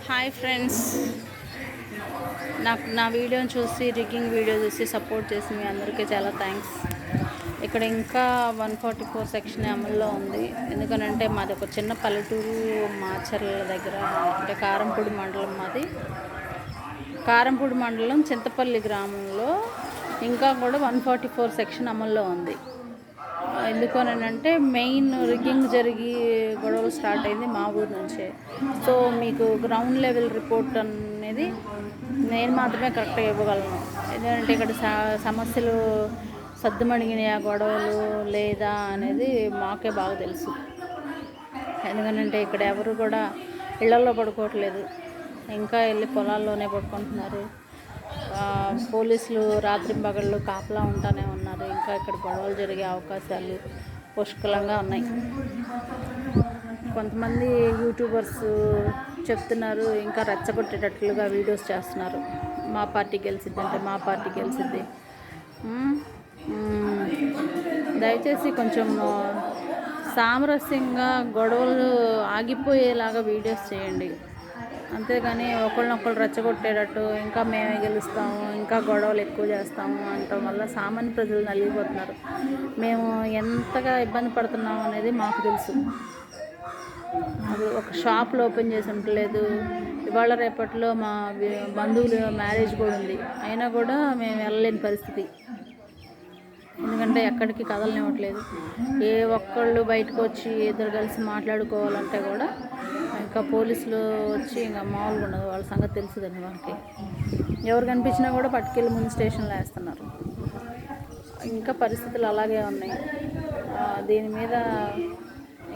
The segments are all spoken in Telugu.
హాయ్ ఫ్రెండ్స్, నా వీడియోని చూసి రిగ్గింగ్ వీడియో చూసి సపోర్ట్ చేసి మీ అందరికీ చాలా థ్యాంక్స్. ఇక్కడ ఇంకా 144 సెక్షన్ అమల్లో ఉంది. ఎందుకనంటే మాది ఒక చిన్న పల్లెటూరు మాచర్ల దగ్గర, అంటే కారంపూడి మండలం. మాది కారంపూడి మండలం చింతపల్లి గ్రామంలో ఇంకా కూడా 144 సెక్షన్ అమల్లో ఉంది. ఎందుకనంటే మెయిన్ రిగ్గింగ్ జరిగి గొడవలు స్టార్ట్ అయింది మా ఊరు నుంచే. సో మీకు గ్రౌండ్ లెవెల్ రిపోర్ట్ అనేది నేను మాత్రమే కరెక్ట్గా ఇవ్వగలను. ఎందుకంటే ఇక్కడ సమస్యలు సద్దుమణిగినాయా గొడవలు లేదా అనేది మాకే బాగా తెలుసు. ఎందుకంటే ఇక్కడ ఎవరు కూడా ఇళ్లలో పడుకోవట్లేదు, ఇంకా వెళ్ళి పొలాల్లోనే పడుకుంటున్నారు. పోలీసులు రాత్రింబగళ్ళు కాపలా ఉంటానే ఉన్నారు. ఇంకా ఇక్కడ గొడవలు జరిగే అవకాశాలు పుష్కలంగా ఉన్నాయి. కొంతమంది యూట్యూబర్స్ చెప్తున్నారు, ఇంకా రెచ్చగొట్టేటట్లుగా వీడియోస్ చేస్తున్నారు. మా పార్టీ గెలిచిద్ది అంటే మా పార్టీ గెలిచిద్ది. దయచేసి కొంచెం సామరస్యంగా గొడవలు ఆగిపోయేలాగా వీడియోస్ చేయండి. అంతేగాని ఒకళ్ళనొకళ్ళు రెచ్చగొట్టేటట్టు ఇంకా మేమే గెలుస్తాము, ఇంకా గొడవలు ఎక్కువ చేస్తాము అనటం వల్ల సామాన్య ప్రజలు నలిగిపోతున్నారు. మేము ఎంతగా ఇబ్బంది పడుతున్నాము అనేది మాకు తెలుసు. అది ఒక షాపులు ఓపెన్ చేసి ఉండలేదు. ఇవాళ రేపట్లో మా బంధువులు మ్యారేజ్ కూడా ఉంది, అయినా కూడా మేము వెళ్ళలేని పరిస్థితి. ఎందుకంటే ఎక్కడికి కదలనివ్వట్లేదు. ఏ ఒక్కళ్ళు బయటకు వచ్చి ఇద్దరు కలిసి మాట్లాడుకోవాలంటే కూడా ఇంకా పోలీసులు వచ్చి ఇంకా మామూలుగా ఉండదు. వాళ్ళ సంగతి తెలుసుదండి వాళ్ళకి. ఎవరు కనిపించినా కూడా పట్టుకెళ్ళి ముందు స్టేషన్లో వేస్తున్నారు. ఇంకా పరిస్థితులు అలాగే ఉన్నాయి. దీని మీద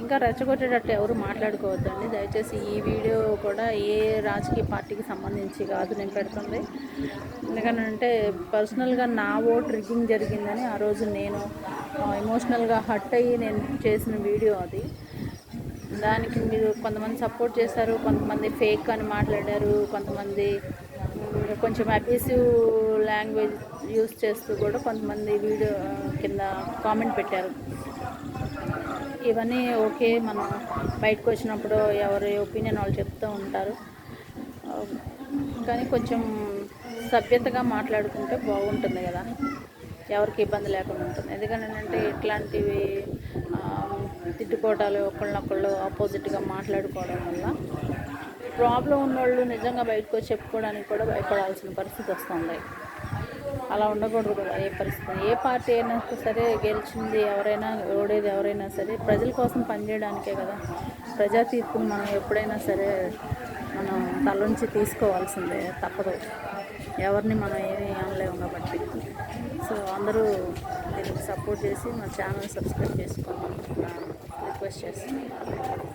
ఇంకా రెచ్చగొట్టేటట్టు ఎవరు మాట్లాడుకోవద్దండి. దయచేసి ఈ వీడియో కూడా ఏ రాజకీయ పార్టీకి సంబంధించి కాదు నేను పెడుతుంది. ఎందుకంటే పర్సనల్గా నా ఓట్ రిగ్గింగ్ జరిగిందని ఆ రోజు నేను ఎమోషనల్గా హర్ట్ అయ్యి నేను చేసిన వీడియో అది. దానికి మీరు కొంతమంది సపోర్ట్ చేశారు, కొంతమంది ఫేక్ అని మాట్లాడారు, కొంతమంది కొంచెం అబ్యూసివ్ లాంగ్వేజ్ యూస్ చేస్తూ కూడా కొంతమంది వీడియో కింద కామెంట్ పెట్టారు. ఇవన్నీ ఓకే, మనం బయటకు వచ్చినప్పుడు ఎవరి ఒపీనియన్ వాళ్ళు చెప్తూ ఉంటారు. కానీ కొంచెం సభ్యతగా మాట్లాడుకుంటే బాగుంటుంది కదా, ఎవరికి ఇబ్బంది లేకుండా ఉంటుంది. ఎందుకంటే ఇట్లాంటివి తిట్టుకోవటాలు, ఒకళ్ళనొకళ్ళు ఆపోజిట్గా మాట్లాడుకోవడం వల్ల ప్రాబ్లం ఉన్నవాళ్ళు నిజంగా బయటకు వచ్చి చెప్పుకోవడానికి కూడా భయపడాల్సిన పరిస్థితి వస్తుంది. అలా ఉండకూడదు కదా. ఏ పరిస్థితి, ఏ పార్టీ అయినా సరే, గెలిచింది ఎవరైనా ఓడేది ఎవరైనా సరే ప్రజల కోసం పనిచేయడానికే కదా. ప్రజా తీర్పును మనం ఎప్పుడైనా సరే మనం తలొంచి తీసుకోవాల్సిందే, తప్పదు. ఎవరిని మనం ఏమీ అనలేము కాబట్టి. సో అందరూ దీనికి సపోర్ట్ చేసి మా ఛానల్ సబ్స్క్రైబ్ చేసుకోమని రిక్వెస్ట్ చేస్తున్నాను.